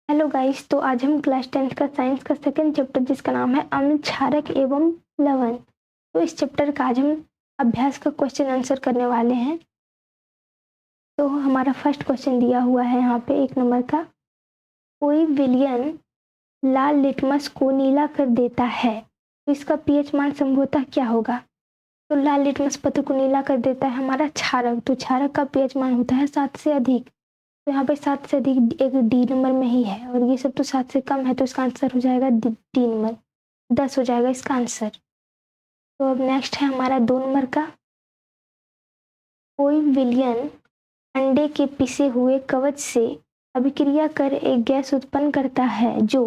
Hello guys, तो आज हम क्लास 10th का साइंस का सेकंड चैप्टर जिसका नाम है अम्ल, क्षारक एवं लवण। तो इस चैप्टर का आज हम अभ्यास का क्वेश्चन आंसर करने वाले हैं। तो हमारा फर्स्ट क्वेश्चन दिया हुआ है यहाँ पे 1 नंबर का। कोई विलयन लाल लिटमस को नीला कर देता है तो इसका पीएच मान संभवतः क्या होगा। तो लाल लिटमस पत्र को नीला कर देता है हमारा क्षारक, तो क्षारक का पीएच मान होता है 7 से अधिक। तो यहाँ पे 7 से अधिक एक डी नंबर में ही है और ये सब तो 7 से कम है, तो इसका आंसर हो जाएगा डी नंबर, 10 हो जाएगा इसका आंसर। तो अब नेक्स्ट है हमारा 2 नंबर का। कोई विलयन अंडे के पिसे हुए कवच से अभिक्रिया कर एक गैस उत्पन्न करता है जो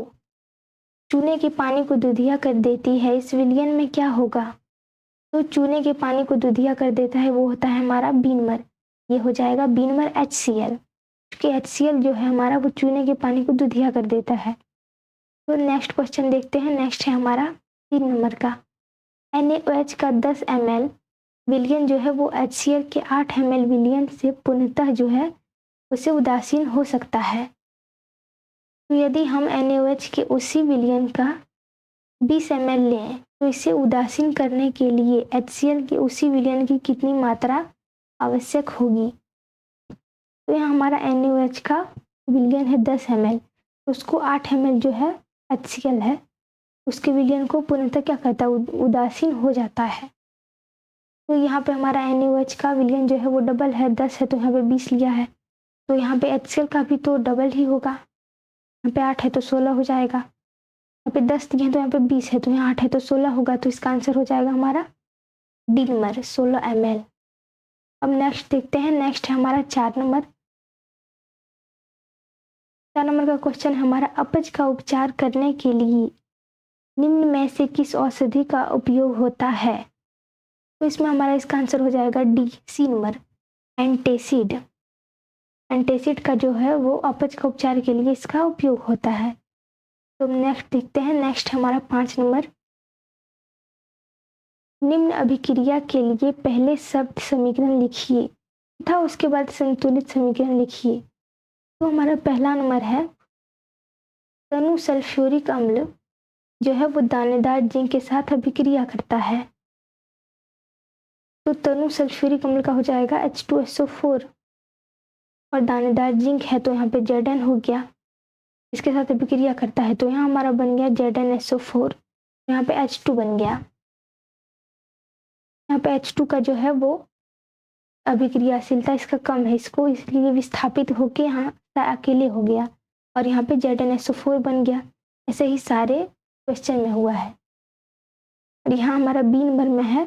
चूने के पानी को दूधिया कर देती है, इस विलयन में क्या होगा। तो चूने के पानी को दूधिया कर देता है वो होता है हमारा बी नंबर, ये हो जाएगा बी नंबर HCl, क्योंकि HCl जो है हमारा वो चूने के पानी को दूधिया कर देता है। तो नेक्स्ट क्वेश्चन देखते हैं। नेक्स्ट है हमारा 3 नंबर का। NaOH का 10 ml विलयन जो है वो HCl के 8 ml विलयन से पुनः जो है उसे उदासीन हो सकता है। तो यदि हम NaOH के उसी विलयन का 20 ml लें तो इसे उदासीन करने के लिए HCl के उसी विलयन की कितनी मात्रा आवश्यक होगी। तो यहाँ हमारा NaOH का विलयन है 10 ml, उसको 8 ml जो है HCl है, उसके विलयन को पुनः क्या करता है, उदासीन हो जाता है। तो यहाँ पे हमारा NaOH का विलयन जो है वो डबल है, 10 है तो यहाँ पे 20 लिया है, तो यहाँ पे HCl का भी तो डबल ही होगा। यहाँ पे 8 है तो 16 हो जाएगा, यहाँ पे 10 दिए हैं तो यहाँ पे 20 है, तो यहाँ 8 है तो 16 होगा, तो इसका आंसर हो जाएगा हमारा डी नंबर 16 ml। अब नेक्स्ट देखते हैं। नेक्स्ट है हमारा 4 नंबर। 4 नंबर का क्वेश्चन हमारा अपच का उपचार करने के लिए निम्न में से किस औषधि का उपयोग होता है। तो इसमें हमारा इसका आंसर हो जाएगा सी नंबर, एंटासिड। एंटासिड का जो है वो अपच का उपचार के लिए इसका उपयोग होता है। तो नेक्स्ट देखते हैं। नेक्स्ट हमारा 5 नंबर। निम्न अभिक्रिया के लिए पहले शब्द समीकरण लिखिए तथा उसके बाद संतुलित समीकरण लिखिए। तो हमारा पहला नंबर है तनु सल्फ्यूरिक अम्ल जो है वो दानेदार जिंक के साथ अभिक्रिया करता है। तो तनु सल्फ्यूरिक अम्ल का हो जाएगा H2SO4 और दानेदार जिंक है तो यहाँ पे Zn हो गया, इसके साथ अभिक्रिया करता है तो यहाँ हमारा बन गया ZnSO4, यहाँ पे H2 बन गया। यहाँ पे H2 का जो है वो अभिक्रियाशीलता इसका कम है, इसको इसलिए विस्थापित होके यहाँ अकेले हो गया और यहाँ पे ZnSO4 बन गया। ऐसे ही सारे क्वेश्चन में हुआ है। और यहाँ हमारा बी नंबर में है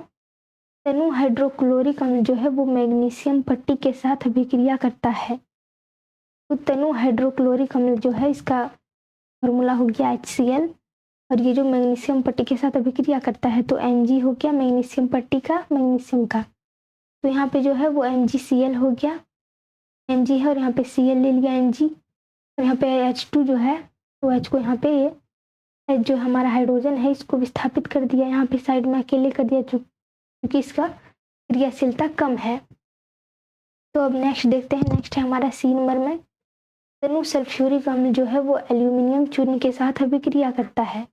तनु हाइड्रोक्लोरिक अम्ल जो है वो मैग्नीशियम पट्टी के साथ अभिक्रिया करता है। तो तनु हाइड्रोक्लोरिक अम्ल जो है इसका फॉर्मूला हो गया HCl और ये जो मैग्नीशियम पट्टी के साथ अभिक्रिया करता है तो Mg हो गया मैग्नीशियम पट्टी का, मैग्नीशियम का। तो यहाँ पे जो है वो MgCl हो गया, Mg है और यहाँ पे Cl ले लिया Mg और यहाँ पे H2 जो है तो H को यहाँ पे ये जो हमारा हाइड्रोजन है इसको विस्थापित कर दिया, यहाँ पे साइड में अकेले कर दिया क्योंकि इसका क्रियाशीलता कम है। तो अब नेक्स्ट देखते हैं। नेक्स्ट है हमारा सी नंबर में तनु सल्फ्यूरिक अम्ल जो है वो एल्यूमिनियम चूर्ण के साथ अभिक्रिया करता है।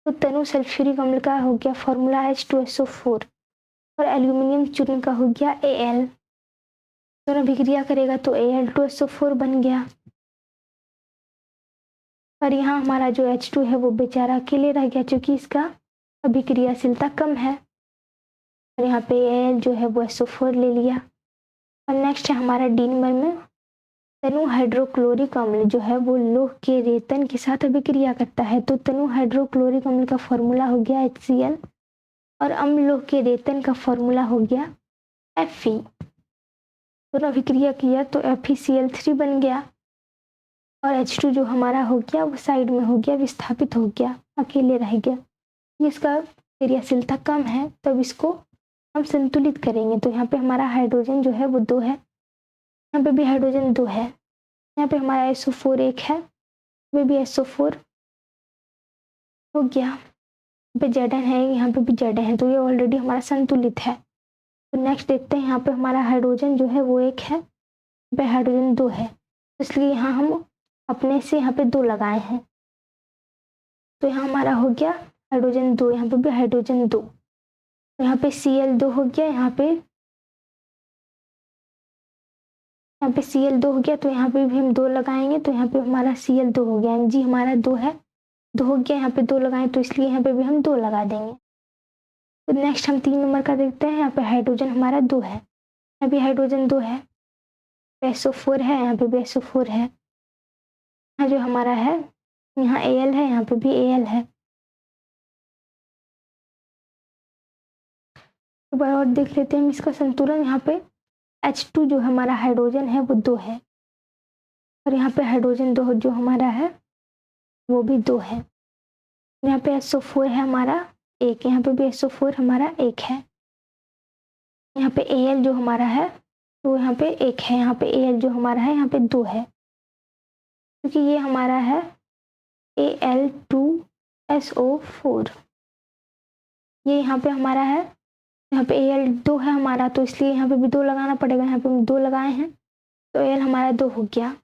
तो तनु सल्फ्यूरिक अम्ल का हो गया फॉर्मूला H2SO4 और एल्यूमिनियम चूर्ण का हो गया Al, दोनों अभिक्रिया करेगा तो Al2SO4 बन गया। और यहाँ हमारा जो H2 है वो बेचारा अकेले रह गया क्योंकि इसका अभिक्रियाशीलता कम है और यहाँ पे Al जो है वो SO4 ले लिया। और नेक्स्ट है हमारा डी नंबर में तनु हाइड्रोक्लोरिक अम्ल जो है वो लौह के रेतन के साथ अभिक्रिया करता है। तो तनु हाइड्रोक्लोरिक अम्ल का फॉर्मूला हो गया HCl और अम्ल लौह के रेतन का फॉर्मूला हो गया Fe। दोनों अभिक्रिया किया तो FeCl3 बन गया और H2 जो हमारा हो गया वो साइड में हो गया, विस्थापित हो गया, अकेले रह गया। इसका क्रियाशीलता कम है तब इसको हम संतुलित करेंगे। तो यहाँ पे हमारा हाइड्रोजन जो है वो 2 है, यहाँ पे भी हाइड्रोजन 2 है, यहाँ पे हमारा SO4 1 है, ये भी SO4 हो गया, यहाँ पे Zn है, यहाँ पे भी Zn है, तो ये ऑलरेडी हमारा संतुलित है। तो नेक्स्ट देखते हैं। यहाँ पे हमारा हाइड्रोजन जो है वो 1 है, यहाँ पे हाइड्रोजन 2 है, इसलिए यहाँ हम अपने से यहाँ पे 2 लगाए हैं, तो यहाँ हमारा हो गया हाइड्रोजन 2, यहाँ पे भी हाइड्रोजन 2, तो यहाँ पे Cl2 हो गया, यहाँ पे Cl2 हो गया, तो यहाँ पे भी हम 2 लगाएंगे, तो यहाँ पे हमारा Cl2 हो गया, Mg हमारा 2 है, 2 हो गया, यहाँ पे 2 लगाए तो इसलिए यहाँ पे भी हम 2 लगा देंगे। तो नेक्स्ट हम 3 नंबर का देखते हैं, यहाँ पे हाइड्रोजन हमारा 2 है, यहाँ पे हाइड्रोजन 2 है, SO4 है, यहाँ पे भी SO4 है, यहाँ जो हमारा है यहाँ Al है, यहाँ पे भी Al है। एक बार और देख लेते हैं हम इसका संतुलन, यहाँ पे H2 जो हमारा हाइड्रोजन है वो 2 है, और यहाँ पे हाइड्रोजन 2 जो हमारा है वो भी 2 है, यहाँ पे SO4 है हमारा 1, यहाँ पे भी SO4 हमारा 1 है, यहाँ पे Al जो हमारा है तो यहाँ पे 1 है, यहाँ पे Al जो हमारा है यहाँ पे 2 है, क्योंकि ये हमारा है Al2SO4, ये यहाँ पे हमारा है, यहाँ पे Al2 है हमारा, तो इसलिए यहाँ पे भी 2 लगाना पड़ेगा, यहाँ पे हम 2 लगाए हैं, तो Al हमारा 2 हो गया।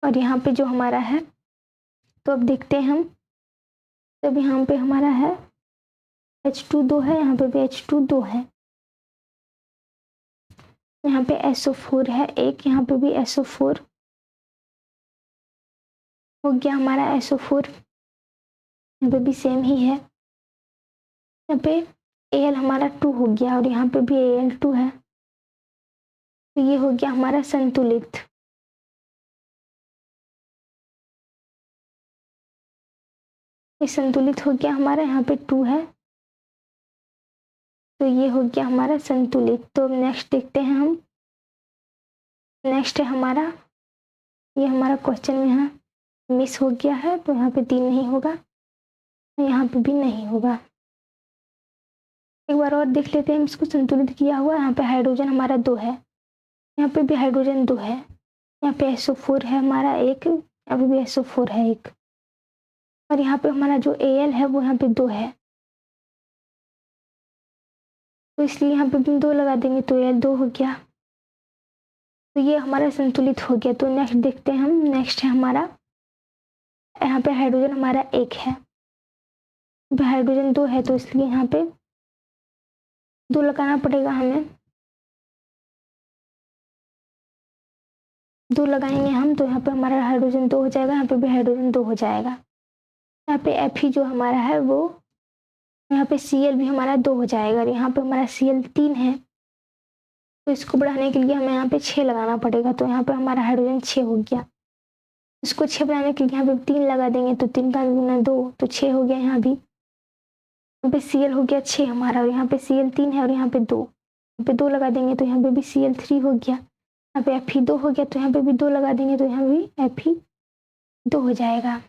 और यहाँ पे जो हमारा है, तो अब देखते हैं हम, तब यहाँ पे हमारा है H2 2 है, यहाँ पे भी H2 2 है, यहाँ पे SO4 है 1, यहाँ पे भी SO4 हो गया हमारा, SO4 यहाँ पे भी सेम ही है, यहाँ पे Al हमारा 2 हो गया, और यहाँ पे भी Al2 है, तो ये हो गया हमारा संतुलित। ये संतुलित हो गया हमारा, यहाँ पे 2 है, तो ये हो गया हमारा संतुलित। तो अब नेक्स्ट देखते हैं हम, नेक्स्ट है हमारा, ये हमारा क्वेश्चन में यहाँ मिस हो गया है, तो यहाँ पे 3 नहीं होगा, यहाँ पे भी नहीं होगा। एक बार और देख लेते हैं इसको संतुलित किया हुआ, यहाँ पे हाइड्रोजन हमारा 2 है, यहाँ पे भी हाइड्रोजन 2 है, यहाँ पे SO4 है हमारा 1, यहाँ पे भी SO4 है 1, और यहाँ पे हमारा जो Al है वो यहाँ पे 2 है, तो इसलिए यहाँ पे भी 2 लगा देंगे, तो Al 2 हो गया, तो ये हमारा संतुलित हो गया। तो नेक्स्ट देखते हैं हम, नेक्स्ट है हमारा, यहाँ पे हाइड्रोजन हमारा 1 है, हाइड्रोजन 2 है, तो इसलिए यहाँ पे 2 लगाना पड़ेगा हमें, 2 लगाएंगे हम, तो यहाँ पे हमारा हाइड्रोजन 2 हो जाएगा, यहाँ पे भी हाइड्रोजन 2 हो जाएगा, यहाँ पे Fe जो हमारा है वो, यहाँ पे Cl भी हमारा 2 हो जाएगा, और यहाँ पे हमारा Cl 3 है, तो इसको बढ़ाने के लिए हमें यहाँ पे 6 लगाना पड़ेगा, तो यहाँ पे हमारा हाइड्रोजन 6 हो गया, इसको 6 बनाने के लिए यहाँ पे 3 लगा देंगे, तो 3 का गुना 2, तो 6 हो गया, यहाँ भी यहाँ पे Cl हो गया 6 हमारा, और यहाँ पे Cl 3 है, और यहाँ पे 2, यहाँ पे 2 लगा देंगे, तो यहाँ पे भी Cl 3 हो गया, यहाँ पे Fe 2 हो गया, तो यहाँ पे भी 2 लगा देंगे, तो यहाँ भी Fe 2 हो जाएगा।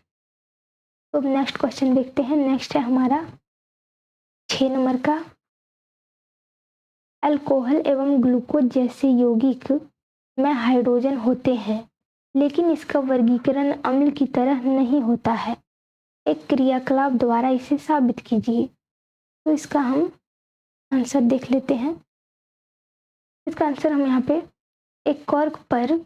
तो अब नेक्स्ट क्वेश्चन देखते हैं, नेक्स्ट है हमारा 6 नंबर का, अल्कोहल एवं ग्लूकोज जैसे यौगिक में हाइड्रोजन होते हैं, लेकिन इसका वर्गीकरण अम्ल की तरह नहीं होता है, एक क्रियाकलाप द्वारा इसे साबित कीजिए। तो इसका हम आंसर देख लेते हैं। इसका आंसर हम यहाँ पे एक कॉर्क पर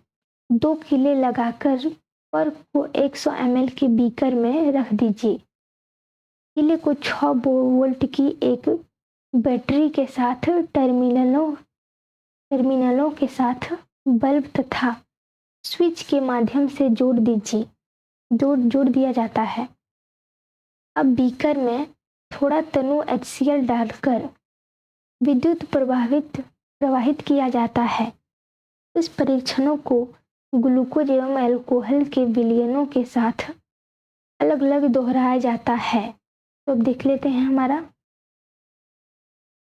2 किले लगाकर कॉर्क को 100 ml के बीकर में रख दीजिए। किले को 6 वोल्ट की एक बैटरी के साथ टर्मिनलों के साथ बल्ब तथा स्विच के माध्यम से जोड़ दिया जाता है। अब बीकर में थोड़ा तनु HCl डालकर विद्युत प्रवाहित किया जाता है। इस परीक्षणों को ग्लूकोज एवं अल्कोहल के विलयनों के साथ अलग अलग दोहराया जाता है। तो अब देख लेते हैं हमारा,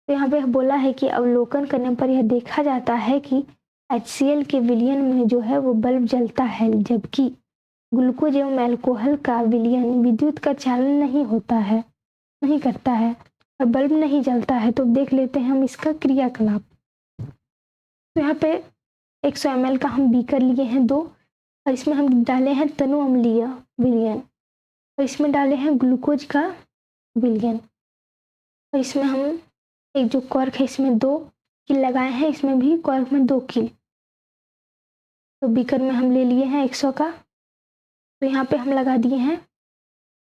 तो यहाँ पे बोला है कि अवलोकन करने पर यह देखा जाता है कि HCl के विलयन में जो है वो बल्ब जलता है, जबकि ग्लूकोज एवं अल्कोहल का विलयन विद्युत का चालन नहीं करता है और बल्ब नहीं जलता है। तो देख लेते हैं हम इसका क्रियाकलाप। तो यहाँ पे 100 ml का हम बीकर लिए हैं 2, और इसमें हम डाले हैं तनु अम्लीय विलयन, और इसमें डाले हैं ग्लूकोज का विलयन, और इसमें हम एक जो कॉर्क है इसमें 2 कील लगाए हैं, इसमें भी कॉर्क में 2 कील। तो बीकर में हम ले लिए हैं 100 का, तो यहाँ पे हम लगा दिए हैं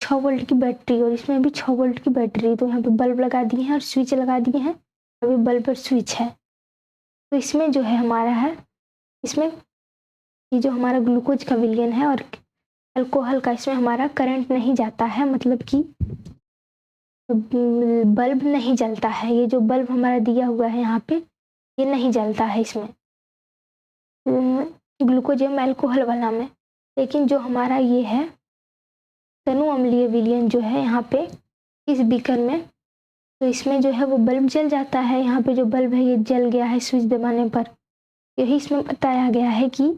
6 वोल्ट की बैटरी, और इसमें भी 6 वोल्ट की बैटरी। तो यहाँ पे बल्ब लगा दिए हैं और स्विच लगा दिए हैं, अभी बल्ब पर स्विच है। तो इसमें जो है हमारा है, इसमें ये जो हमारा ग्लूकोज का विलयन है और अल्कोहल का, इसमें हमारा करंट नहीं जाता है, मतलब कि बल्ब नहीं जलता है। ये जो बल्ब हमारा दिया हुआ है यहाँ पे, ये नहीं जलता है इसमें, ग्लूकोज एवं अल्कोहल वाला में। लेकिन जो हमारा ये है तनु अम्लीय विलयन जो है यहाँ पे इस बीकर में, तो इसमें जो है वो बल्ब जल जाता है। यहाँ पे जो बल्ब है ये जल गया है स्विच दबाने पर। यही इसमें बताया गया है कि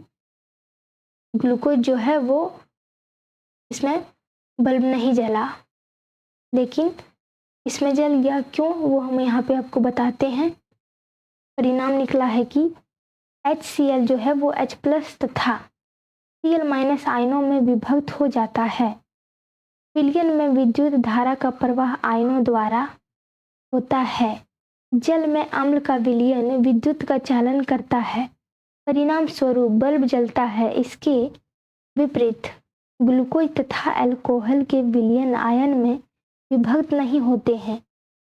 ग्लूकोज जो है वो, इसमें बल्ब नहीं जला, लेकिन इसमें जल गया। क्यों, वो हम यहाँ पे आपको बताते हैं। परिणाम निकला है कि HCl जो है वो H+ तथा Cl- आयनों में विभक्त हो जाता है। विलयन में विद्युत धारा का प्रवाह आयनों द्वारा होता है। जल में अम्ल का विलयन विद्युत का चालन करता है, परिणाम स्वरूप बल्ब जलता है। इसके विपरीत ग्लूकोज तथा अल्कोहल के विलयन आयन में विभक्त नहीं होते हैं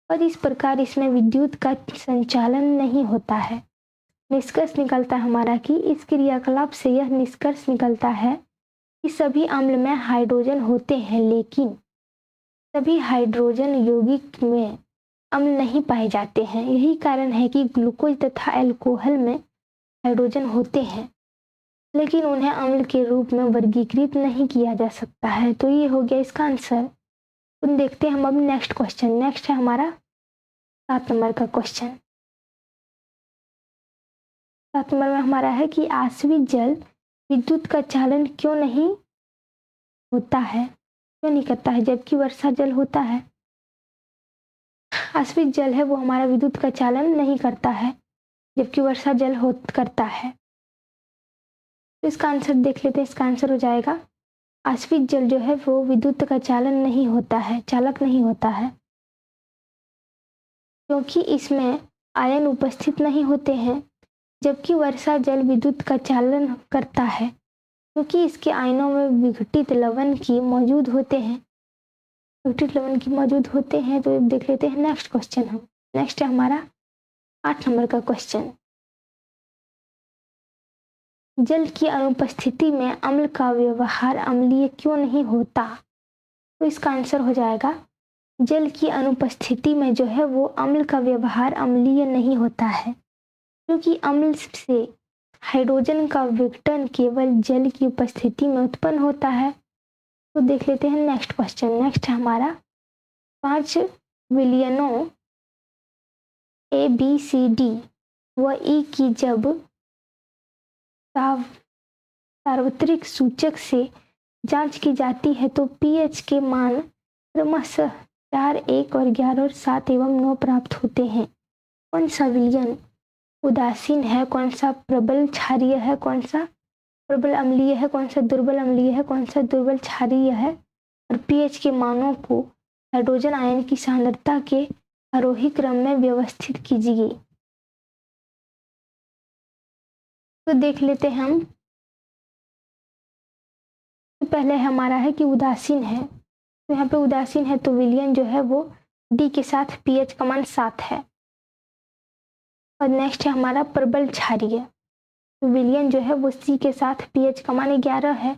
और इस प्रकार इसमें विद्युत का संचालन नहीं होता है। निष्कर्ष निकलता है हमारा कि इस क्रियाकलाप से यह निष्कर्ष निकलता है कि सभी अम्ल में हाइड्रोजन होते हैं, लेकिन सभी हाइड्रोजन यौगिक में अम्ल नहीं पाए जाते हैं। यही कारण है कि ग्लूकोज तथा अल्कोहल में हाइड्रोजन होते हैं, लेकिन उन्हें अम्ल के रूप में वर्गीकृत नहीं किया जा सकता है। तो ये हो गया इसका आंसर। तो देखते हैं हम अब नेक्स्ट क्वेश्चन। नेक्स्ट है हमारा 7 नंबर का क्वेश्चन। 7 नंबर में हमारा है कि आश्रित जल विद्युत का चालन क्यों नहीं होता है, क्यों नहीं करता है, जबकि वर्षा जल होता है। आश्रित जल है वो हमारा विद्युत का चालन नहीं करता है, जबकि वर्षा जल करता है। तो इसका आंसर देख लेते हैं। इसका आंसर हो जाएगा आश्रित जल जो है वो विद्युत का चालन नहीं होता है, चालक नहीं होता है, क्योंकि इसमें आयन उपस्थित नहीं होते हैं। जबकि वर्षा जल विद्युत का चालन करता है, क्योंकि इसके आयनों में विघटित लवण की मौजूद होते हैं, विघटित लवण की मौजूद होते हैं। तो देख लेते हैं नेक्स्ट क्वेश्चन। हम नेक्स्ट है हमारा 8 नंबर का क्वेश्चन। जल की अनुपस्थिति में अम्ल का व्यवहार अम्लीय क्यों नहीं होता। तो इसका आंसर हो जाएगा जल की अनुपस्थिति में जो है वो अम्ल का व्यवहार अम्लीय नहीं होता है, क्योंकि अम्ल से हाइड्रोजन का विघटन केवल जल की उपस्थिति में उत्पन्न होता है। तो देख लेते हैं नेक्स्ट क्वेश्चन। नेक्स्ट है हमारा 5 विलयनों ABCD व E की जब सार्वत्रिक सूचक से जांच की जाती है तो pH के मान क्रमशः 4, 1 और 11 और 7 एवं 9 प्राप्त होते हैं। कौन सा विलयन उदासीन है, कौन सा प्रबल क्षारीय है, कौन सा प्रबल अम्लीय है, कौन सा दुर्बल अम्लीय है, कौन सा दुर्बल क्षारीय है, और pH के मानों को हाइड्रोजन आयन की सांद्रता के आरोही क्रम में व्यवस्थित कीजिए। तो देख लेते हैं हम। तो पहले हमारा है कि उदासीन है, तो यहाँ पे उदासीन है तो विलयन जो है वो D के साथ pH का मान 7 है। और नेक्स्ट है हमारा प्रबल क्षारीय, तो विलयन जो है वो C के साथ pH का मान 11 है।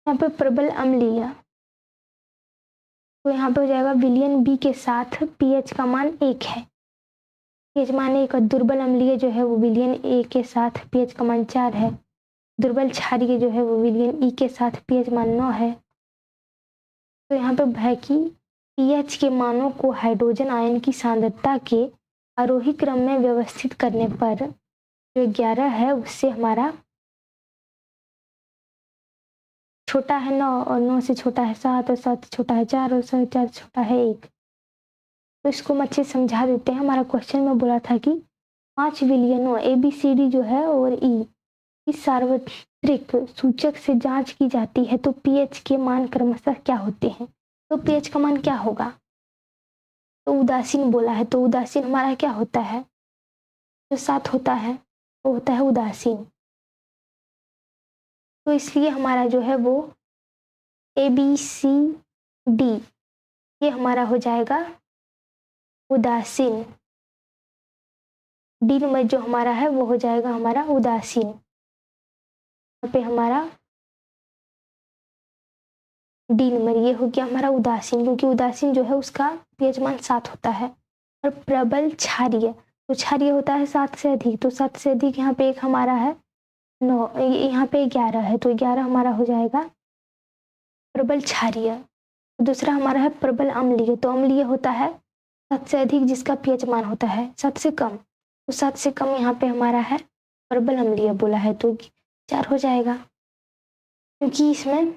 यहाँ पे प्रबल अम्लीय, तो यहाँ पे हो जाएगा विलयन B के साथ pH का मान 1 है, pH मान 1। और दुर्बल अम्लीय जो है वो विलयन A के साथ pH का मान 4 है। दुर्बल क्षारीय जो है वो विलयन E के साथ pH मान 9 है। तो यहाँ पे है कि pH के मानों को हाइड्रोजन आयन की सांद्रता के आरोही क्रम में व्यवस्थित करने पर जो 11 है उससे हमारा छोटा है 9, और 9 से छोटा है 7, और 7 से छोटा है 4, और 4 से छोटा है 1। तो इसको हम अच्छे से समझा देते हैं। हमारा क्वेश्चन में बोला था कि 5 विलयनों ABCD जो है और E इस सार्वत्रिक सूचक से जांच की जाती है तो pH के मान क्रमशः क्या होते हैं। तो pH का मान क्या होगा, तो उदासीन बोला है, तो उदासीन हमारा क्या होता है, जो साथ होता है वो होता है उदासीन। तो इसलिए हमारा जो है वो ABCD ये हमारा हो जाएगा उदासीन। डी नंबर जो हमारा है वो हो जाएगा हमारा उदासीन। यहाँ पे हमारा डी नंबर ये हो गया हमारा उदासीन, क्योंकि उदासीन जो है उसका पीएच मान 7 होता है। और प्रबल क्षारीय, तो क्षारीय होता है 7 से अधिक, तो 7 से अधिक यहाँ पे एक हमारा है 9, यहाँ पे 11 है, तो 11 हमारा हो जाएगा प्रबल क्षारीय। दूसरा हमारा है प्रबल अम्लीय, तो अम्लीय होता है 7 से अधिक जिसका पीएच मान होता है 7 से कम, तो 7 से कम यहाँ पे हमारा है प्रबल अम्लीय बोला है, तो 4 हो जाएगा, क्योंकि इसमें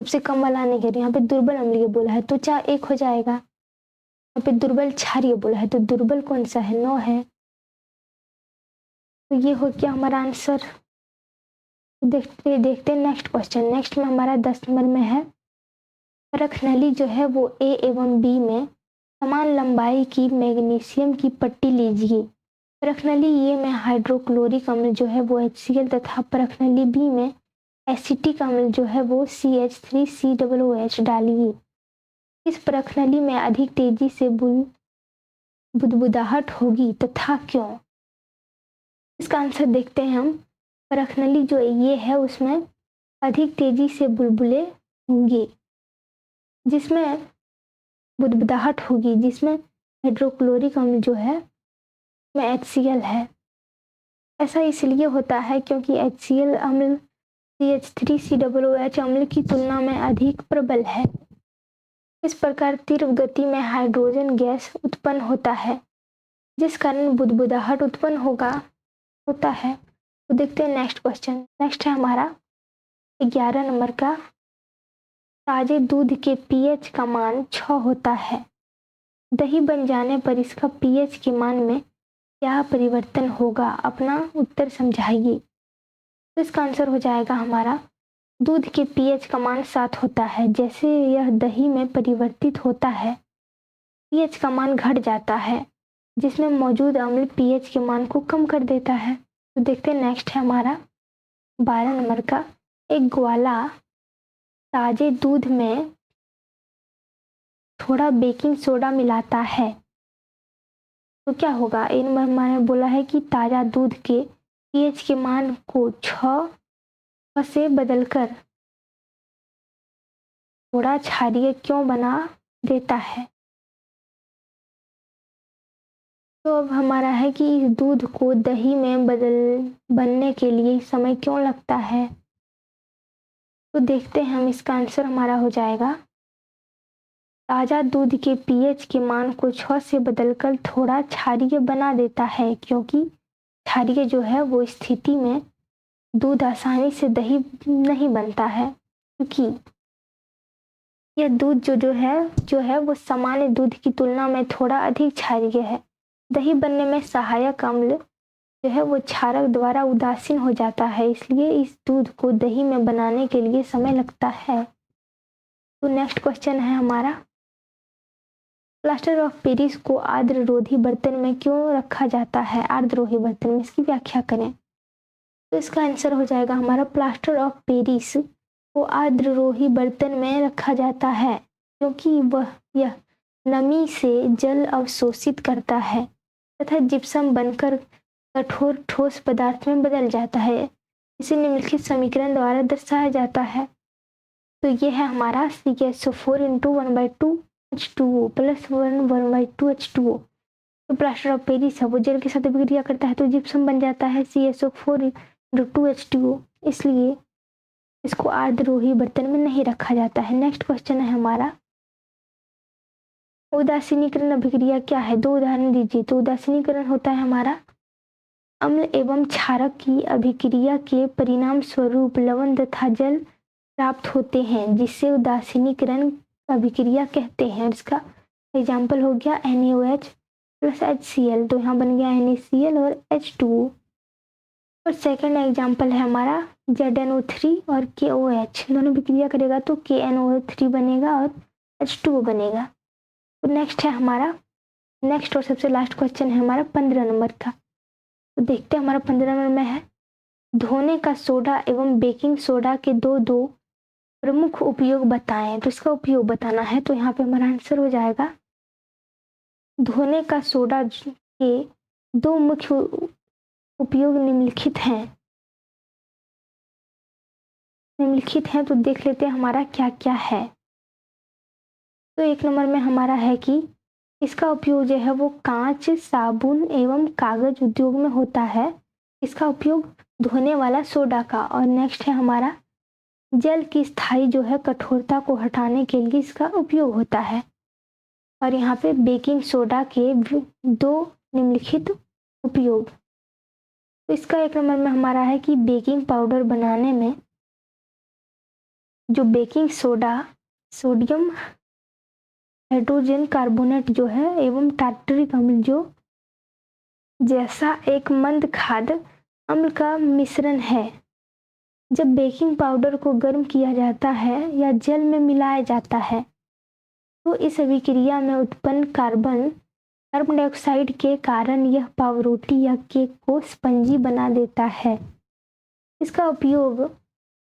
सबसे कम वाला नहीं है। यहाँ पे दुर्बल अम्लीय बोला है तो 4 1 हो जाएगा। यहाँ पे दुर्बल क्षारीय बोला है तो दुर्बल कौन सा है, 9 है। तो ये हो गया हमारा आंसर। देखते देखते नेक्स्ट क्वेश्चन। नेक्स्ट में हमारा 10 नंबर में है, परख नली जो है वो A एवं B में समान लंबाई की मैग्नीशियम की पट्टी लीजिए। परख नली ए में हाइड्रोक्लोरिक अम्ल जो है वो HCl तथा परख नली B में एसिटिक अम्ल जो है वो CH3COOH डालिए। इस परख नली में अधिक तेजी से बुदबुदाहट होगी तथा क्यों। इसका आंसर देखते हैं हम। परख नली जो ये है उसमें अधिक तेजी से बुलबुले होंगे, जिसमें बुदबुदाहट होगी, जिसमें हाइड्रोक्लोरिक अम्ल जो है में HCl है। ऐसा इसलिए होता है क्योंकि HCl अम्ल CH3COOH अम्ल की तुलना में अधिक प्रबल है। इस प्रकार तीव्र गति में हाइड्रोजन गैस उत्पन्न होता है, जिस कारण बुदबुदाहट उत्पन्न होता है। तो देखते हैं नेक्स्ट क्वेश्चन। नेक्स्ट है हमारा 11 नंबर का, ताजे दूध के पीएच का मान 6 होता है। दही बन जाने पर इसका पीएच के मान में क्या परिवर्तन होगा, अपना उत्तर समझाइए। तो इसका आंसर हो जाएगा हमारा, दूध के पीएच का मान 7 होता है। जैसे यह दही में परिवर्तित होता है, पीएच का मान घट जाता है, जिसमें मौजूद अम्ल पीएच के मान को कम कर देता है। तो देखते हैं नेक्स्ट है हमारा 12 नंबर का, एक ग्वाला ताजे दूध में थोड़ा बेकिंग सोडा मिलाता है तो क्या होगा। ए नंबर हमारे बोला है कि ताजा दूध के पीएच के मान को 6 से बदलकर थोड़ा क्षारीय क्यों बना देता है। तो अब हमारा है कि इस दूध को दही में बनने के लिए समय क्यों लगता है। तो देखते हैं हम, इसका आंसर हमारा हो जाएगा, ताज़ा दूध के पीएच के मान को 6 से बदलकर थोड़ा क्षारीय बना देता है, क्योंकि क्षारीय जो है वो स्थिति में दूध आसानी से दही नहीं बनता है, क्योंकि यह दूध जो है वो सामान्य दूध की तुलना में थोड़ा अधिक क्षारीय है। दही बनने में सहायक अम्ल जो है वो क्षारक द्वारा उदासीन हो जाता है, इसलिए इस दूध को दही में बनाने के लिए समय लगता है। तो नेक्स्ट क्वेश्चन है हमारा, प्लास्टर ऑफ पेरिस को आर्द्ररोधी बर्तन में क्यों रखा जाता है। आर्द्ररोधी बर्तन में इसकी व्याख्या करें। तो इसका आंसर हो जाएगा हमारा, प्लास्टर ऑफ पेरिस को आर्द्ररोही बर्तन में रखा जाता है क्योंकि यह नमी से जल अवशोषित करता है तथा जिप्सम बनकर कठोर ठोस पदार्थ में बदल जाता है। इसे निम्नलिखित समीकरण द्वारा दर्शाया जाता है। तो ये है हमारा CaSO4 × 1/2 H2O + 1/2 H2O। तो प्लास्टर ऑफ पेरिस है वो जल के साथ अभिक्रिया करता है तो जिप्सम बन जाता है CaSO4 × 2 H2O, इसलिए इसको आर्द्ररोही बर्तन में नहीं रखा जाता है। नेक्स्ट क्वेश्चन है हमारा, उदासीनीकरण अभिक्रिया क्या है, 2 उदाहरण दीजिए। तो उदासीनीकरण होता है हमारा, अम्ल एवं क्षारक की अभिक्रिया के परिणाम स्वरूप लवण तथा जल प्राप्त होते हैं, जिससे उदासीनीकरण अभिक्रिया कहते हैं। इसका एग्जाम्पल हो गया NaOH + HCl, तो यहाँ बन गया NaCl और H2O। और सेकंड एग्जाम्पल है हमारा ZnO3 और KOH, दोनों अभिक्रिया करेगा तो KNO3 बनेगा और H2O बनेगा। तो नेक्स्ट है हमारा नेक्स्ट और सबसे लास्ट क्वेश्चन है हमारा 15 नंबर का। तो देखते हैं हमारा 15 नंबर में है, धोने का सोडा एवं बेकिंग सोडा के दो प्रमुख उपयोग बताएं। तो इसका उपयोग बताना है। तो यहाँ पे हमारा आंसर हो जाएगा, धोने का सोडा के दो मुख्य उपयोग निम्नलिखित हैं। तो देख लेते हैं हमारा क्या क्या है। तो एक नंबर में हमारा है कि इसका उपयोग जो है वो कांच, साबुन एवं कागज उद्योग में होता है। इसका उपयोग धोने वाला सोडा का। और नेक्स्ट है हमारा, जल की स्थायी जो है कठोरता को हटाने के लिए इसका उपयोग होता है। और यहाँ पे बेकिंग सोडा के दो निम्नलिखित उपयोग। तो इसका एक नंबर में हमारा है कि बेकिंग पाउडर बनाने में जो baking soda, sodium hydrogen carbonate जो है एवं टार्टरिक अम्ल जो जैसा एक मंद खाद्य अम्ल का मिश्रण है। जब बेकिंग पाउडर को गर्म किया जाता है या जल में मिलाया जाता है तो इस अभिक्रिया में उत्पन्न कार्बन डाइऑक्साइड के कारण यह पावरोटी या केक को स्पंजी बना देता है। इसका उपयोग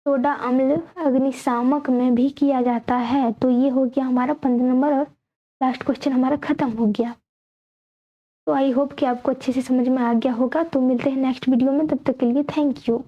सोडा अम्ल अग्निशामक में भी किया जाता है। तो ये हो गया हमारा 15 नंबर और लास्ट क्वेश्चन हमारा खत्म हो गया। तो आई होप कि आपको अच्छे से समझ में आ गया होगा। तो मिलते हैं नेक्स्ट वीडियो में, तब तक के लिए थैंक यू।